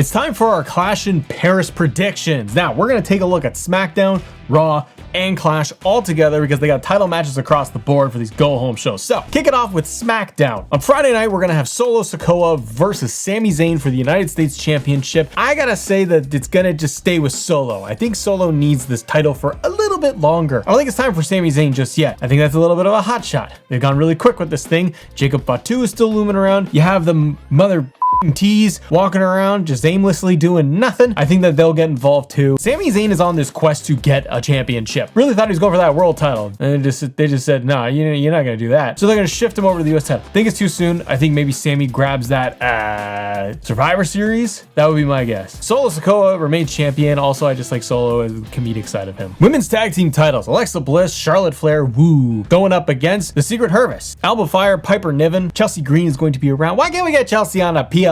It's time for our Clash in Paris predictions. Now, we're going to take a look at SmackDown, Raw, and Clash all together because they got title matches across the board for these go-home shows. So, kick it off with SmackDown. On Friday night, we're going to have Solo Sikoa versus Sami Zayn for the United States Championship. I gotta say that it's going to just stay with Solo. I think Solo needs this title for a little bit longer. I don't think it's time for Sami Zayn just yet. I think that's a little bit of a hot shot. They've gone really quick with this thing. Jacob Fatu is still looming around. You have the mother tees walking around just aimlessly doing nothing. I think that they'll get involved too. Sami Zayn is on this quest to get a championship. Really thought he was going for that world title, and they just said, nah, you're not gonna do that. So they're gonna shift him over to the US title. I think it's too soon. I think maybe Sami grabs that Survivor Series. That would be my guess. Solo Sikoa remains champion. Also, I just like Solo as the comedic side of him. Women's tag team titles: Alexa Bliss, Charlotte Flair, going up against the Secret Harvest. Alba Fire, Piper Niven, Chelsea Green is going to be around. Why can't we get Chelsea on a PLE?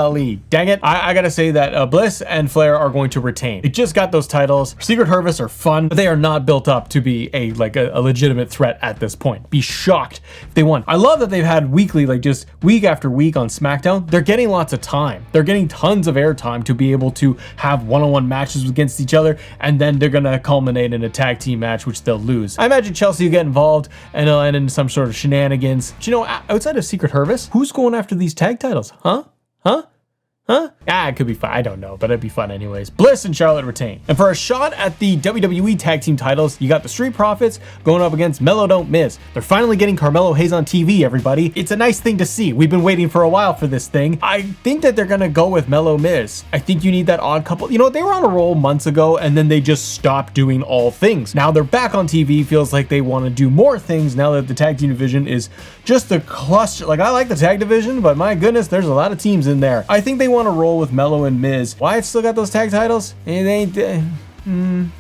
Dang it. I gotta say that Bliss and Flair are going to retain. They just got those titles. Secret Harvest are fun, but they are not built up to be a legitimate threat at this point. Be shocked if they won. I love that they've had weekly, like just week after week on SmackDown. They're getting lots of time. They're getting tons of airtime to be able to have one-on-one matches against each other, and then they're gonna culminate in a tag team match, which they'll lose. I imagine Chelsea will get involved and they'll end in some sort of shenanigans. Do you know, outside of Secret Harvest, who's going after these tag titles? Huh? It could be fun. I don't know, but it'd be fun anyways. Bliss and Charlotte retain. And for a shot at the WWE tag team titles, you got the Street Profits going up against Melo Don't Miz. They're finally getting Carmelo Hayes on TV, everybody. It's a nice thing to see. We've been waiting for a while for this thing. I think that they're gonna go with Melo Miz. I think you need that odd couple. You know, they were on a roll months ago and then they just stopped doing all things. Now they're back on TV. Feels like they want to do more things now that the tag team division is just a cluster. Like, I like the tag division, but my goodness, there's a lot of teams in there. I think they want to roll with Melo and Miz. Wyatt still got those tag titles? It ain't.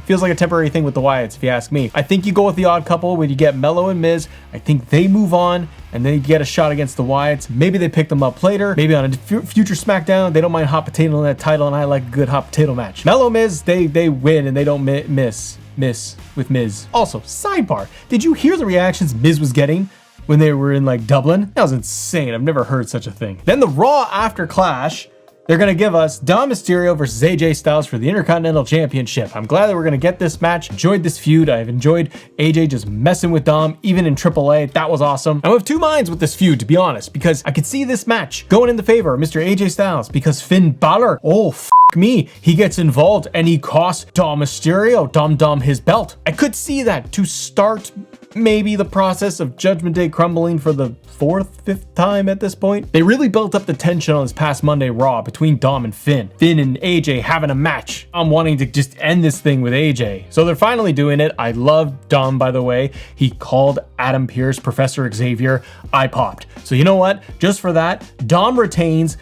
Feels like a temporary thing with the Wyatts, if you ask me. I think you go with the odd couple when you get Melo and Miz. I think they move on and then you get a shot against the Wyatts. Maybe they pick them up later. Maybe on a future SmackDown, they don't mind hot potato in that title, and I like a good hot potato match. Melo Miz, they win and they don't miss with Miz. Also, sidebar, did you hear the reactions Miz was getting when they were in like Dublin? That was insane. I've never heard such a thing. Then the Raw after Clash, they're going to give us Dom Mysterio versus AJ Styles for the Intercontinental Championship. I'm glad that we're going to get this match. Enjoyed this feud. I've enjoyed AJ just messing with Dom, even in AAA. That was awesome. I'm of two minds with this feud, to be honest, because I could see this match going in the favor of Mr. AJ Styles because Finn Balor, me, he gets involved and he costs Dom Mysterio, Dom his belt. I could see that to start maybe the process of Judgment Day crumbling for the fifth time at this point. They really built up the tension on this past Monday Raw between Dom and Finn. Finn and AJ having a match. I'm wanting to just end this thing with AJ. So they're finally doing it. I love Dom, by the way. He called Adam Pearce Professor Xavier. I popped. So you know what? Just for that, Dom retains,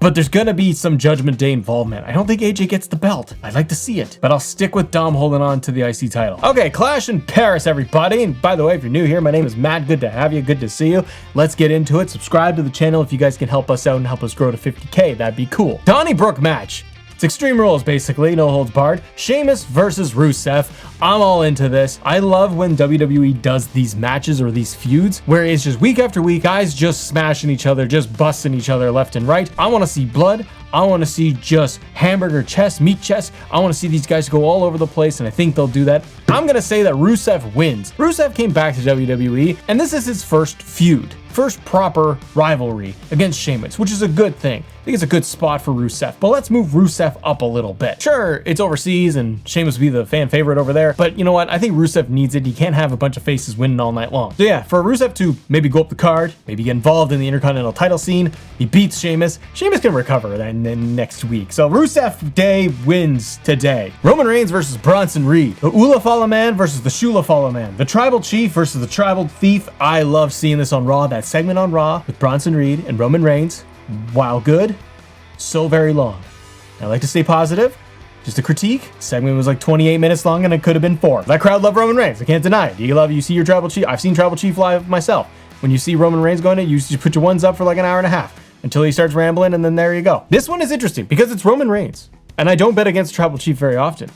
but there's gonna be some Judgment Day involvement. I don't think AJ gets the belt. I'd like to see it, but I'll stick with Dom holding on to the IC title. Okay, Clash in Paris, everybody. And by the way, if you're new here, my name is Matt. Good to have you. Good to see you. Let's get into it. Subscribe to the channel if you guys can help us out and help us grow to 50K. That'd be cool. Donnybrook match. It's Extreme Rules, basically, no holds barred. Sheamus versus Rusev. I'm all into this. I love when WWE does these matches or these feuds where it's just week after week, guys just smashing each other, just busting each other left and right. I want to see blood. I want to see just hamburger chest, meat chest. I want to see these guys go all over the place, and I think they'll do that. I'm going to say that Rusev wins. Rusev came back to WWE, and this is his first feud. First proper rivalry against Sheamus, which is a good thing. I think it's a good spot for Rusev, but let's move Rusev up a little bit. Sure, it's overseas and Sheamus will be the fan favorite over there, but you know what? I think Rusev needs it. He can't have a bunch of faces winning all night long. So yeah, for Rusev to maybe go up the card, maybe get involved in the Intercontinental title scene, he beats Sheamus. Sheamus can recover then next week. So Rusev Day wins today. Roman Reigns versus Bronson Reed. The Ula Fala Man versus the Shula Fala Man. The Tribal Chief versus the Tribal Thief. I love seeing this on Raw. That segment on Raw with Bronson Reed and Roman Reigns, while good, so very long. I like to stay positive. Just a critique. Segment was like 28 minutes long and it could have been 4. That crowd loved Roman Reigns. I can't deny it. You see your Tribal Chief. I've seen Tribal Chief live myself. When you see Roman Reigns going in, you just put your ones up for like an hour and a half until he starts rambling, and then there you go. This one is interesting because it's Roman Reigns, and I don't bet against Tribal Chief very often.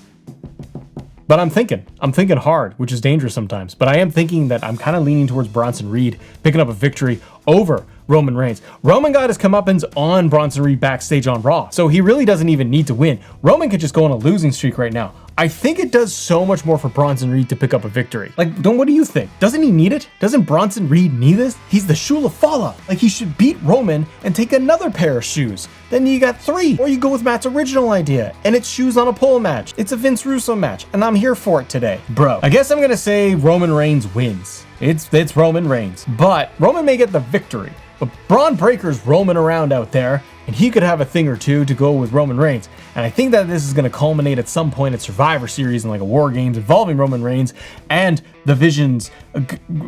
But I'm thinking hard, which is dangerous sometimes. But I am thinking that I'm kind of leaning towards Bronson Reed picking up a victory over Roman Reigns. Roman got his comeuppance on Bronson Reed backstage on Raw, so he really doesn't even need to win. Roman could just go on a losing streak right now. I think it does so much more for Bronson Reed to pick up a victory. Like, what do you think? Doesn't he need it? Doesn't Bronson Reed need this? He's the Shula Fala. Like, he should beat Roman and take another pair of shoes. Then you got 3. Or you go with Matt's original idea, and it's shoes on a pole match. It's a Vince Russo match, and I'm here for it today. Bro, I guess I'm gonna say Roman Reigns wins. It's Roman Reigns. But Roman may get the victory. But Braun Breaker's roaming around out there, and he could have a thing or two to go with Roman Reigns. And I think that this is going to culminate at some point at Survivor Series and like a War Games involving Roman Reigns and the Visions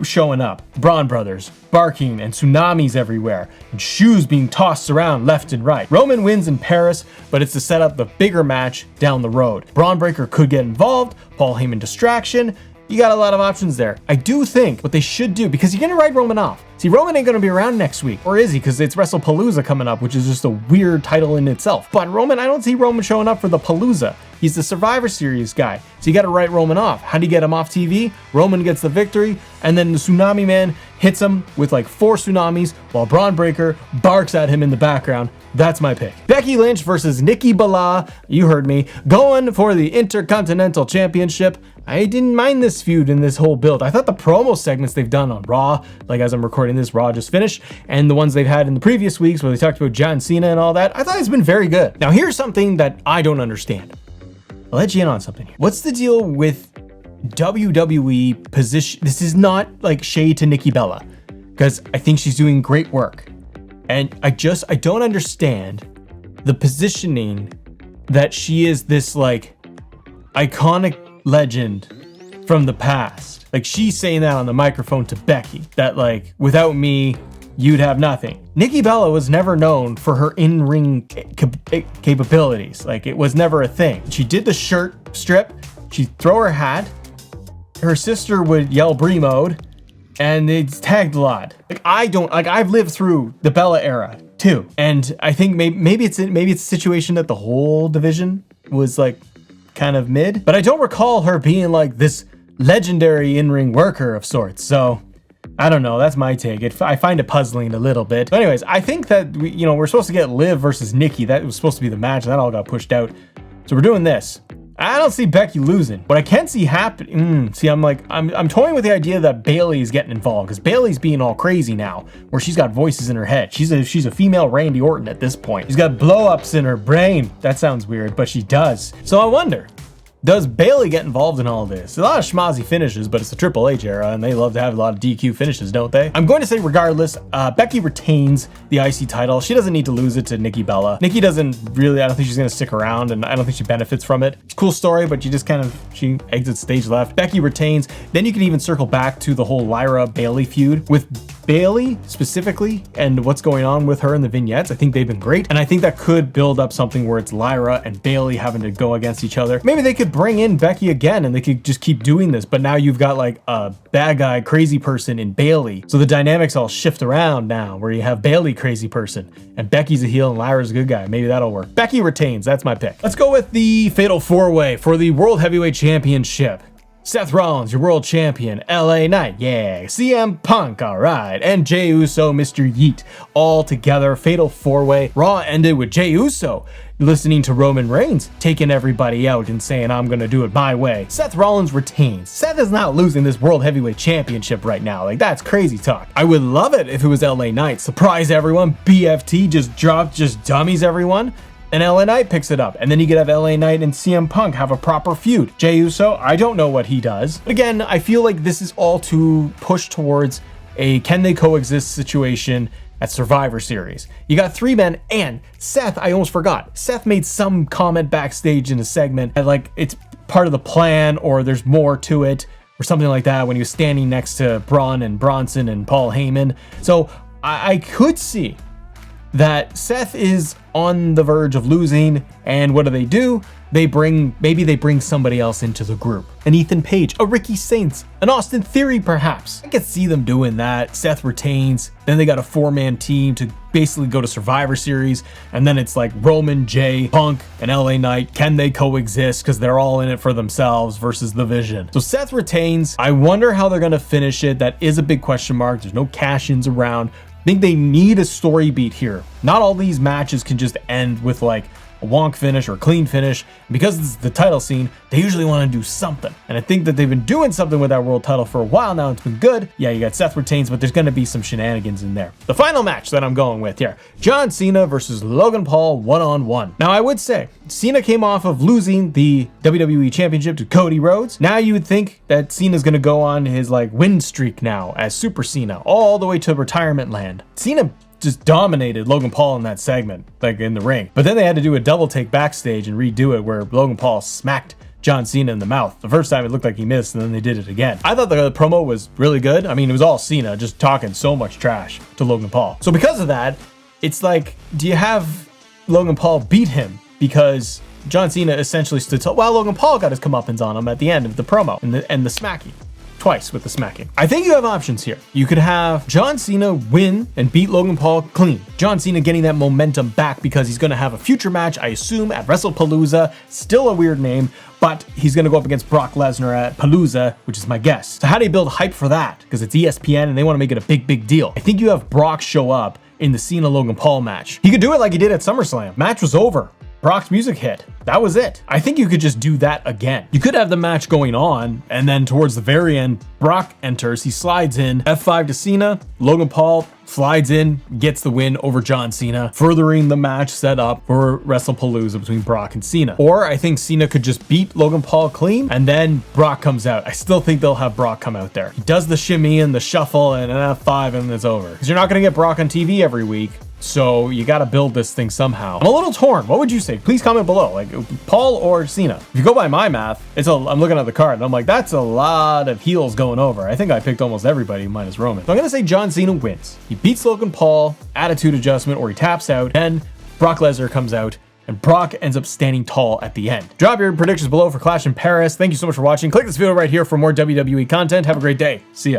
showing up. Braun Brothers barking and tsunamis everywhere and shoes being tossed around left and right. Roman wins in Paris, but it's to set up the bigger match down the road. Braun Breaker could get involved, Paul Heyman distraction. You got a lot of options there. I do think what they should do, because you're going to write Roman off. See, Roman ain't going to be around next week. Or is he? Because it's WrestlePalooza coming up, which is just a weird title in itself. But Roman, I don't see Roman showing up for the Palooza. He's the Survivor Series guy. So you got to write Roman off. How do you get him off TV? Roman gets the victory, and then the Tsunami Man hits him with like 4 tsunamis while Braun Breaker barks at him in the background. That's my pick. Becky Lynch versus Nikki Bella. You heard me. Going for the Intercontinental Championship. I didn't mind this feud in this whole build. I thought the promo segments they've done on Raw, like as I'm recording this, Raw just finished, and the ones they've had in the previous weeks where they talked about John Cena and all that, I thought it's been very good. Now here's something that I don't understand. I'll let you in on something here. What's the deal with WWE position? This is not like shade to Nikki Bella, because I think she's doing great work. And I don't understand the positioning that she is this like iconic legend from the past. Like she's saying that on the microphone to Becky, that like, without me, you'd have nothing. Nikki Bella was never known for her in-ring capabilities. Like it was never a thing. She did the shirt strip, she'd throw her hat, her sister would yell Brie mode, and it's tagged a lot. Like I've lived through the Bella era too. And I think maybe it's a situation that the whole division was like kind of mid, but I don't recall her being like this legendary in-ring worker of sorts. So I don't know. That's my take. I find it puzzling a little bit. But anyways, I think that we're supposed to get Liv versus Nikki. That was supposed to be the match. That all got pushed out. So we're doing this. I don't see Becky losing. What I can see happen, I'm toying with the idea that Bayley's getting involved, because Bayley's being all crazy now, where she's got voices in her head. She's a female Randy Orton at this point. She's got blow-ups in her brain. That sounds weird, but she does. So I wonder, does Bayley get involved in all this? A lot of schmozzy finishes, but it's the Triple H era, and they love to have a lot of DQ finishes, don't they? I'm going to say regardless, Becky retains the IC title. She doesn't need to lose it to Nikki Bella. Nikki doesn't really, I don't think she's going to stick around, and I don't think she benefits from it. Cool story, but she exits stage left. Becky retains. Then you can even circle back to the whole Lyra-Bayley feud with Bayley specifically and what's going on with her in the vignettes. I think they've been great, and I think that could build up something where it's Lyra and Bayley having to go against each other. Maybe they could bring in Becky again and they could just keep doing this, but now you've got like a bad guy crazy person in Bayley, so the dynamics all shift around now, where you have Bayley crazy person and Becky's a heel and Lyra's a good guy. Maybe that'll work. Becky retains. That's my pick. Let's go with the Fatal 4-Way for the World Heavyweight Championship. Seth Rollins, your world champion. LA Knight, yeah. CM Punk, all right. And Jey Uso, Mr. Yeet, all together. Fatal 4-Way. Raw ended with Jey Uso listening to Roman Reigns, taking everybody out and saying, I'm gonna do it my way. Seth Rollins retains. Seth is not losing this World Heavyweight Championship right now. Like, that's crazy talk. I would love it if it was LA Knight. Surprise everyone. BFT just dummies everyone. And LA Knight picks it up. And then you could have LA Knight and CM Punk have a proper feud. Jey Uso, I don't know what he does. But again, I feel like this is all to push towards a can they coexist situation at Survivor Series. You got 3 men, and Seth, I almost forgot. Seth made some comment backstage in a segment that like it's part of the plan or there's more to it or something like that when he was standing next to Braun and Bronson and Paul Heyman. So I could see that Seth is on the verge of losing, and what do? Maybe they bring somebody else into the group. An Ethan Page, a Ricky Saints, an Austin Theory perhaps. I could see them doing that. Seth retains, then they got a 4-man team to basically go to Survivor Series, and then it's like Roman, Jey, Punk, and LA Knight. Can they coexist? Because they're all in it for themselves versus the Vision. So Seth retains. I wonder how they're gonna finish it. That is a big question mark. There's no cash-ins around. think they need a story beat here. Not all these matches can just end with like a wonk finish or a clean finish. Because it's the title scene, they usually want to do something. And I think that they've been doing something with that world title for a while now. It's been good. Yeah, you got Seth retains, but there's going to be some shenanigans in there. The final match that I'm going with here, John Cena versus Logan Paul one-on-one. Now, I would say Cena came off of losing the WWE Championship to Cody Rhodes. Now you would think that Cena's going to go on his like win streak now as Super Cena all the way to retirement land. Cena just dominated Logan Paul in that segment, like in the ring. But then they had to do a double take backstage and redo it where Logan Paul smacked John Cena in the mouth. The first time it looked like he missed, and then they did it again. I thought the promo was really good. I mean, it was all Cena just talking so much trash to Logan Paul. So because of that, it's like, do you have Logan Paul beat him? Because John Cena essentially stood tall while Logan Paul got his comeuppance on him at the end of the promo and the smacking. Twice with the smacking. I think you have options here. You could have John Cena win and beat Logan Paul clean. John Cena getting that momentum back because he's going to have a future match, I assume, at WrestlePalooza. Still a weird name, but he's going to go up against Brock Lesnar at Palooza, which is my guess. So how do you build hype for that? Because it's ESPN and they want to make it a big deal. I think you have Brock show up in the Cena Logan Paul match. He could do it like he did at SummerSlam. Match was over. Brock's music hit. That was it. I think you could just do that again. You could have the match going on, and then towards the very end, Brock enters, he slides in, F5 to Cena, Logan Paul slides in, gets the win over John Cena, furthering the match set up for WrestlePalooza between Brock and Cena. Or I think Cena could just beat Logan Paul clean, and then Brock comes out. I still think they'll have Brock come out there. He does the shimmy and the shuffle and an F5 and it's over. Because you're not going to get Brock on TV every week. So you got to build this thing somehow. I'm a little torn. What would you say? Please comment below. Like Paul or Cena. If you go by my math, I'm looking at the card and I'm like, that's a lot of heels going over. I think I picked almost everybody minus Roman. So I'm going to say John Cena wins. He beats Logan Paul, attitude adjustment, or he taps out, and Brock Lesnar comes out and Brock ends up standing tall at the end. Drop your predictions below for Clash in Paris. Thank you so much for watching. Click this video right here for more WWE content. Have a great day. See ya.